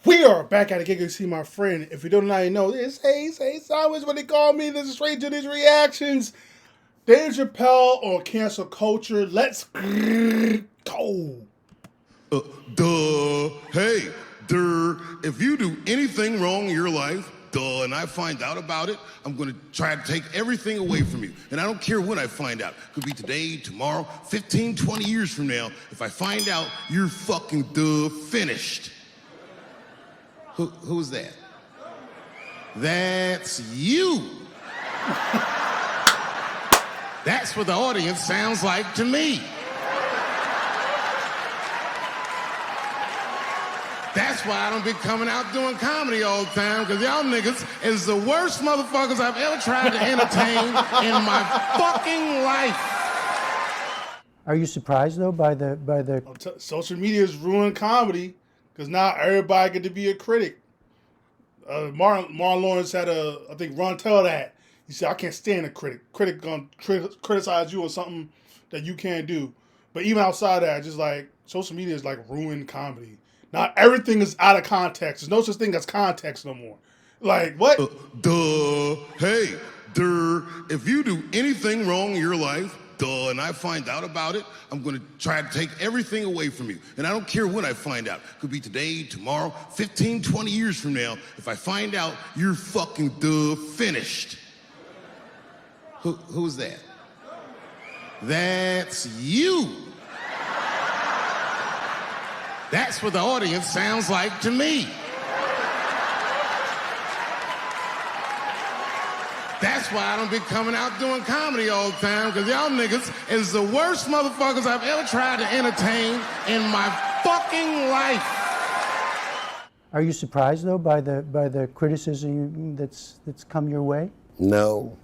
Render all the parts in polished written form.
We are back at it. Get to see my friend. If you don't already know, it's Hey Sideways what they call me. This is straight to these reactions. Dave Chappelle on cancel culture. Let's go. Hey, if you do anything wrong in your life, and I find out about it, I'm gonna try to take everything away from you. And I don't care when I find out. Could be today, tomorrow, 15, 20 years from now. If I find out, you're fucking finished. Who's that? That's you. That's what the audience sounds like to me. That's why I don't be coming out doing comedy all the time, because y'all niggas is the worst motherfuckers I've ever tried to entertain in my fucking life. Are you surprised though by the? Social media has ruined comedy because now everybody get to be a critic. Martin Lawrence had I think Ron tell that. He said, I can't stand a critic. Critic gonna criticize you on something that you can't do. But even outside of that, just like social media is like ruined comedy. Not everything is out of context. There's no such thing as context no more. Like, what? Hey, if you do anything wrong in your life, and I find out about it, I'm gonna try to take everything away from you. And I don't care when I find out. Could be today, tomorrow, 15, 20 years from now. If I find out, you're fucking finished. Who's that? That's you. That's what the audience sounds like to me. That's why I don't be coming out doing comedy all the time, because y'all niggas is the worst motherfuckers I've ever tried to entertain in my fucking life. Are you surprised though by the criticism that's come your way? No,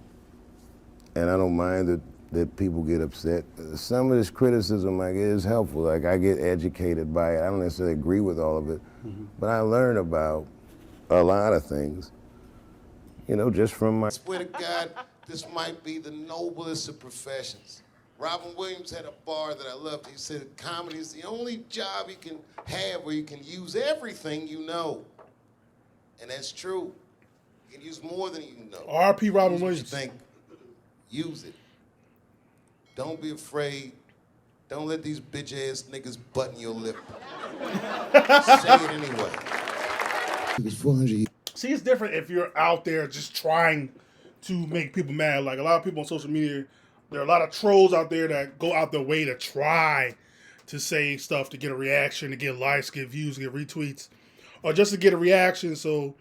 and I don't mind that people get upset. Some of this criticism like is helpful. Like I get educated by it. I don't necessarily agree with all of it, but I learn about a lot of things. You know, just from my. I swear to God, this might be the noblest of professions. Robin Williams had a bar that I loved. He said comedy is the only job you can have where you can use everything you know. And that's true. You can use more than you know. R.P. Robin Use what Williams. you think. Use it. Don't be afraid. Don't let these bitch-ass niggas button your lip. Say it anyway. It was 400 years. See, it's different if you're out there just trying to make people mad. Like a lot of people on social media, there are a lot of trolls out there that go out their way to try to say stuff to get a reaction, to get likes, get views, get retweets, or just to get a reaction so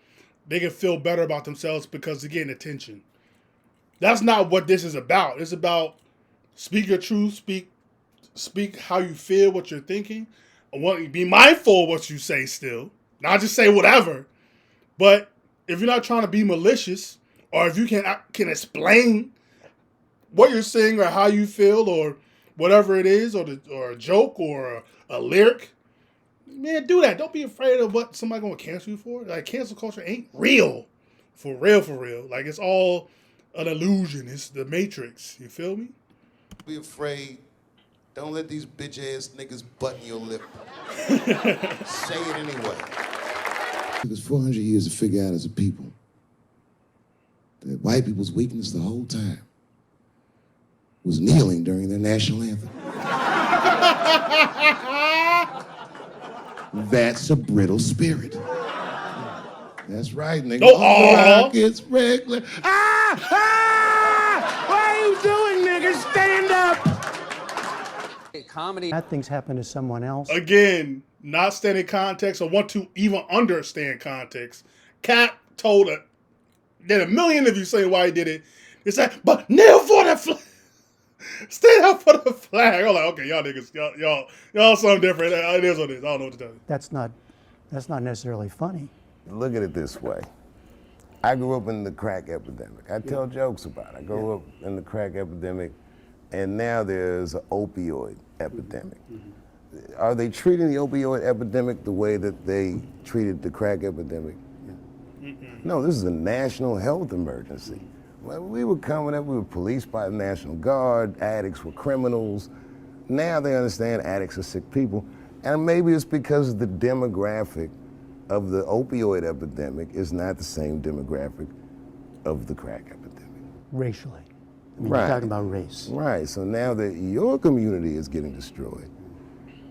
they can feel better about themselves because they're getting attention. That's not what this is about. It's about speak your truth, speak how you feel, what you're thinking. Be mindful of what you say still. Not just say whatever. But if you're not trying to be malicious, or if you can explain what you're saying or how you feel or whatever it is, or a joke or a lyric, man, do that. Don't be afraid of what somebody gonna cancel you for. Like cancel culture ain't real, for real, for real. Like it's all an illusion. It's the Matrix. You feel me? Be afraid. Don't let these bitch-ass niggas button your lip. Say it anyway. It took us 400 years to figure out as a people that white people's weakness the whole time was kneeling during their national anthem. That's a brittle spirit. That's right, nigga. No, It's regular. What are you doing, nigga? Stand up! Comedy. Bad things happen to someone else. Again, not standing context or want to even understand context. Cap told her, there are a million of you saying why he did it. He said, but kneel for the flag. Stand up for the flag. I'm like, okay, y'all niggas, y'all something different. It is what it is. I don't know what to tell you. That's not necessarily funny. Look at it this way. I grew up in the crack epidemic. I tell jokes about it. I grew up in the crack epidemic, and now there's an opioid epidemic. Are they treating the opioid epidemic the way that they treated the crack epidemic? No, this is a national health emergency. When we were coming up, we were policed by the National Guard, addicts were criminals. Now they understand addicts are sick people. And maybe it's because of the demographic of the opioid epidemic is not the same demographic of the crack epidemic. Racially. I mean, Right. you're talking about race. Right, so now that your community is getting destroyed,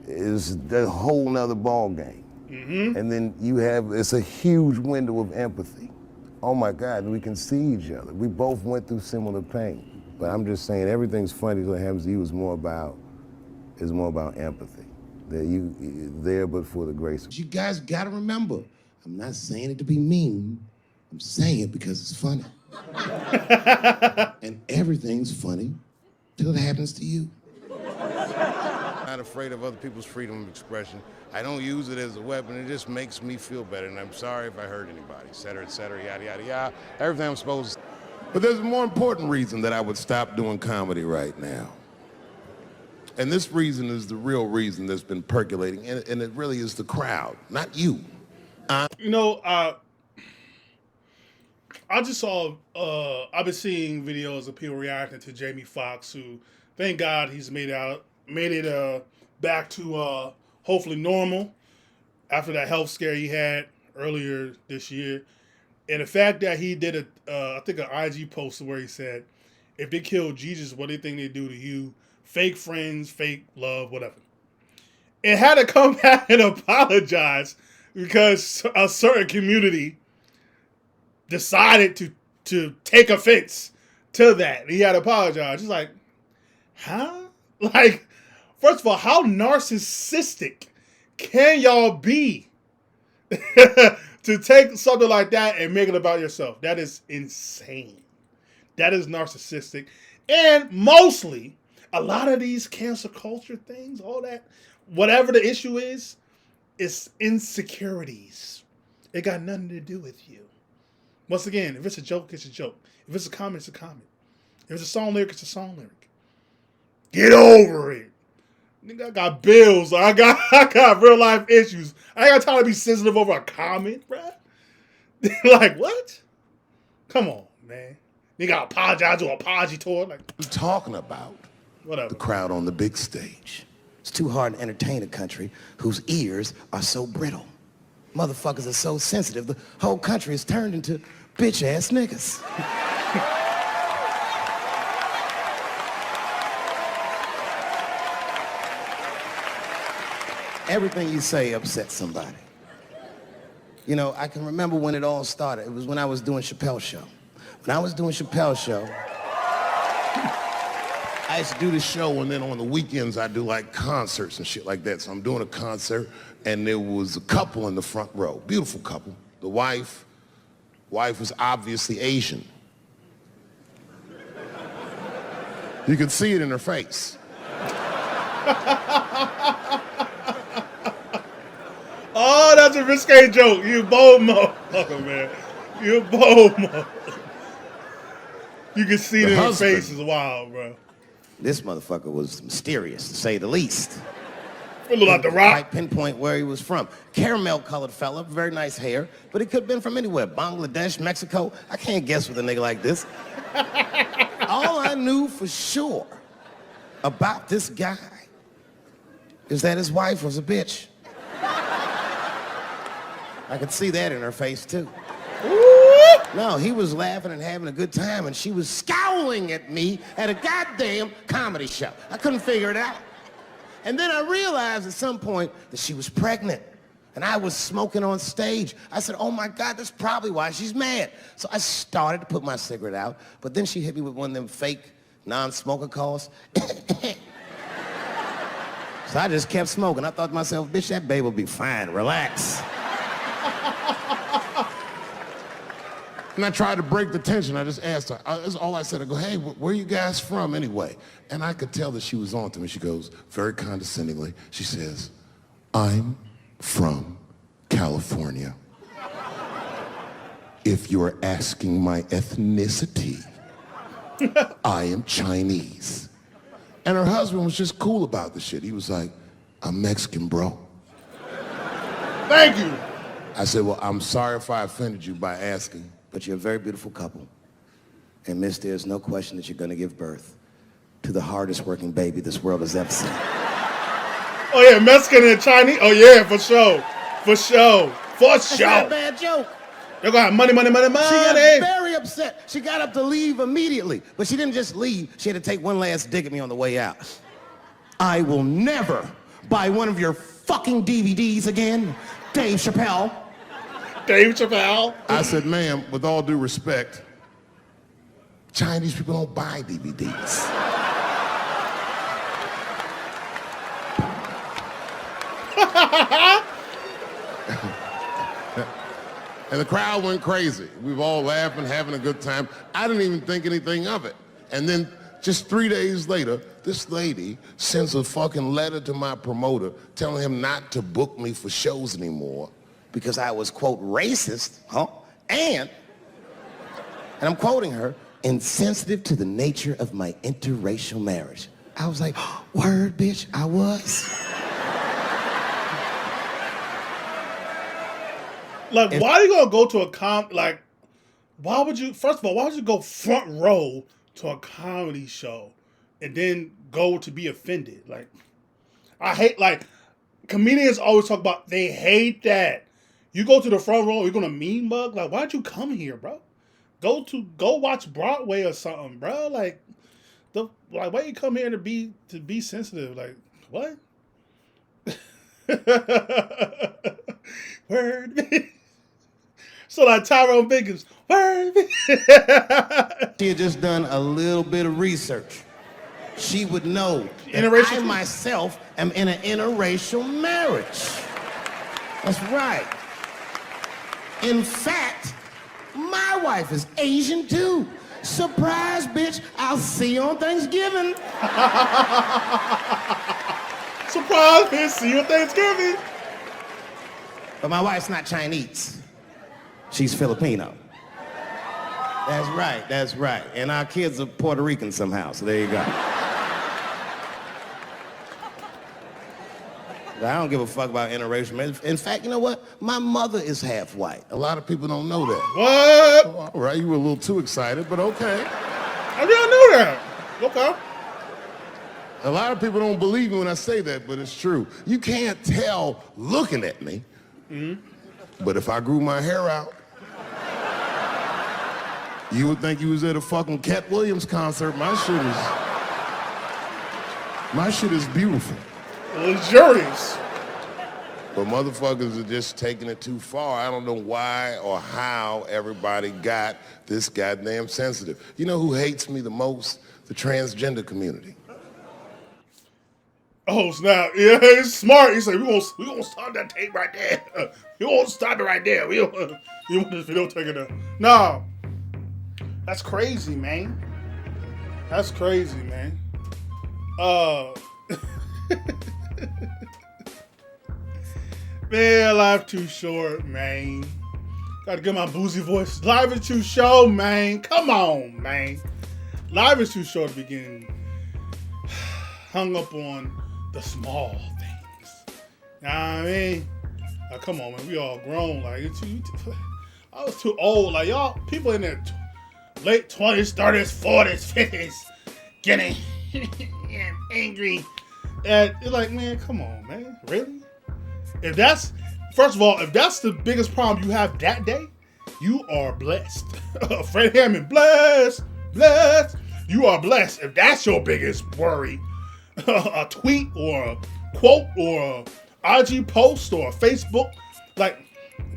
it's a whole nother ball game. And then it's a huge window of empathy. Oh my God, we can see each other. We both went through similar pain. But I'm just saying, everything's funny that happens to you is more about empathy. That you there but for the grace of You guys gotta remember, I'm not saying it to be mean. I'm saying it because it's funny. And everything's funny till it happens to you. I'm not afraid of other people's freedom of expression. I don't use it as a weapon. It just makes me feel better. And I'm sorry if I hurt anybody, et cetera, yada, yada, yada. Everything I'm supposed to. But there's a more important reason that I would stop doing comedy right now. And this reason is the real reason that's been percolating, and it really is the crowd, not you. You know, I just saw. I've been seeing videos of people reacting to Jamie Foxx, who, thank God, he's made it back to hopefully normal after that health scare he had earlier this year, and the fact that he did I think an IG post where he said, "If they kill Jesus, what do you think they do to you? Fake friends, fake love, whatever." And had to come back and apologize because a certain community decided to take offense to that. He had to apologize. It's like, huh? Like, first of all, how narcissistic can y'all be to take something like that and make it about yourself? That is insane. That is narcissistic. And mostly, a lot of these cancel culture things, all that, whatever the issue is, it's insecurities. It got nothing to do with you. Once again, if it's a joke, it's a joke. If it's a comment, it's a comment. If it's a song lyric, it's a song lyric. Get over it. Nigga, I got bills. I got real life issues. I ain't got time to be sensitive over a comment, bruh. Like, what? Come on, man. Nigga, apologize to apology tour. Like, I'm talking about whatever. the crowd on the big stage. It's too hard to entertain a country whose ears are so brittle. Motherfuckers are so sensitive. The whole country is turned into bitch-ass niggas. Everything you say upsets somebody. You know, I can remember when it all started. It was when I was doing Chappelle Show. When I was doing Chappelle Show, I used to do this show, and then on the weekends I do like concerts and shit like that. So I'm doing a concert, and there was a couple in the front row, beautiful couple. The wife was obviously Asian. You could see it in her face. Oh, that's a risque joke. You bold motherfucker, man. You a bold motherfucker. You can see it in her face is wild, bro. this motherfucker was mysterious, to say the least. It looked like The Rock. Quite pinpoint where he was from. Caramel-colored fella, very nice hair, but he could have been from anywhere. Bangladesh, Mexico. I can't guess with a nigga like this. All I knew for sure about this guy is that his wife was a bitch. I could see that in her face, too. No, he was laughing and having a good time, and she was scowling at me at a goddamn comedy show. I couldn't figure it out. And then I realized at some point that she was pregnant, and I was smoking on stage. I said, oh my God, that's probably why she's mad. So I started to put my cigarette out, but then she hit me with one of them fake non-smoker calls. So I just kept smoking. I thought to myself, bitch, that baby will be fine, relax. And I tried to break the tension. I just asked her. That's all I said. I go, hey, where are you guys from anyway? And I could tell that she was on to me. She goes, very condescendingly, she says, I'm from California. If you're asking my ethnicity, I am Chinese. And her husband was just cool about the shit. He was like, I'm Mexican, bro. Thank you. I said, well, I'm sorry if I offended you by asking. But you're a very beautiful couple. And miss, there's no question that you're gonna give birth to the hardest working baby this world has ever seen. Oh yeah, Mexican and Chinese. Oh yeah, for sure. For sure. For That's sure. not a bad joke. They're gonna have money. She got very upset. She got up to leave immediately, but she didn't just leave. She had to take one last dig at me on the way out. I will never buy one of your fucking DVDs again, Dave Chappelle. Dave Chappelle. I said, ma'am, with all due respect, Chinese people don't buy DVDs. And the crowd went crazy. We were all laughing, having a good time. I didn't even think anything of it. And then just 3 days later, this lady sends a fucking letter to my promoter telling him not to book me for shows anymore Because I was, quote, racist, and I'm quoting her, insensitive to the nature of my interracial marriage. I was like, word, bitch, I was. Like, why are you gonna go to a like? Why would you? First of all, why would you go front row to a comedy show and then go to be offended? Like, I hate like comedians always talk about they hate that. You go to the front row, you're gonna mean mug. Like, why'd you come here, bro? Go watch Broadway or something, bro. Like, why you come here to be sensitive? Like, what? Word. So like Tyrone Biggins, word. She had just done a little bit of research. She would know that Interracial? I myself am in an interracial marriage. That's right. In fact, my wife is Asian too. Surprise, bitch. I'll see you on Thanksgiving. Surprise, bitch. See you on Thanksgiving. But my wife's not Chinese. She's Filipino. That's right. And our kids are Puerto Rican somehow, so there you go. But I don't give a fuck about interracial marriage. In fact, you know what? My mother is half white. A lot of people don't know that. What? All right, you were a little too excited, but okay. I didn't know that. Okay. A lot of people don't believe me when I say that, but it's true. You can't tell looking at me, but if I grew my hair out, you would think you was at a fucking Cat Williams concert. My shit is beautiful. Luxurious. But motherfuckers are just taking it too far. I don't know why or how everybody got this goddamn sensitive. You know who hates me the most? The transgender community. Oh snap! Yeah, he's smart. He said, "We gonna start that tape right there. You won't stop it right there. We don't. You want this video taken down? No, that's crazy, man. That's crazy, man. Man, life too short, man. Gotta get my boozy voice. Life is too short, man. Come on, man. Life is too short to be getting hung up on the small things. You know what I mean? Like, come on, man. We all grown. Like, I was too old. Like, y'all, people in their late 20s, 30s, 40s, 50s getting angry. And it's like, man, come on, man. Really? First of all, if that's the biggest problem you have that day, you are blessed. Fred Hammond, blessed. You are blessed if that's your biggest worry. A tweet or a quote or a IG post or a Facebook, like,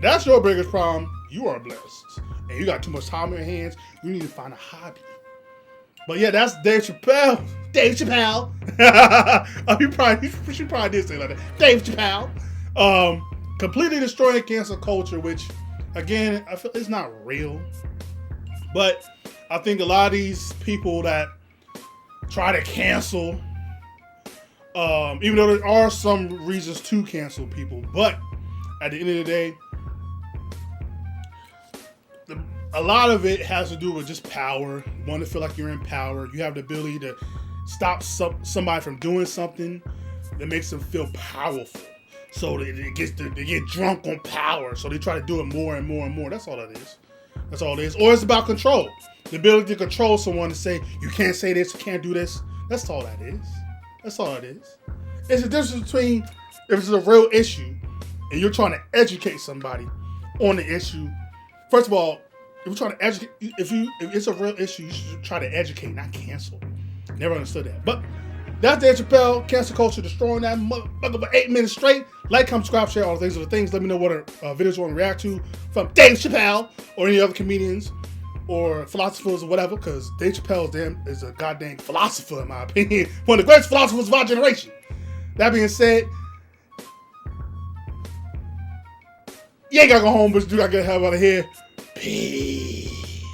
that's your biggest problem. You are blessed. And you got too much time on your hands. You need to find a hobby. But yeah, that's Dave Chappelle. Dave Chappelle. She probably did say like that. Dave Chappelle. Completely destroying cancel culture, which, again, I feel it's not real. But I think a lot of these people that try to cancel, even though there are some reasons to cancel people, but at the end of the day, a lot of it has to do with just power. You want to feel like you're in power. You have the ability to stop somebody from doing something that makes them feel powerful. So they get drunk on power. So they try to do it more and more and more. That's all it is. That's all it is. Or it's about control. The ability to control someone to say, you can't say this, you can't do this. That's all that is. That's all it is. It's a difference between if it's a real issue and you're trying to educate somebody on the issue, first of all, if you're trying to educate, if it's a real issue, you should try to educate, not cancel. Never understood that. But that's Dave Chappelle, cancel culture, destroying that motherfucker for 8 minutes straight. Like, comment, subscribe, share, all the things are the things. Let me know what videos you want to react to from Dave Chappelle or any other comedians or philosophers or whatever, because Dave Chappelle is a goddamn philosopher, in my opinion. One of the greatest philosophers of our generation. That being said, you ain't gotta go home, but you gotta get the hell out of here. Peace.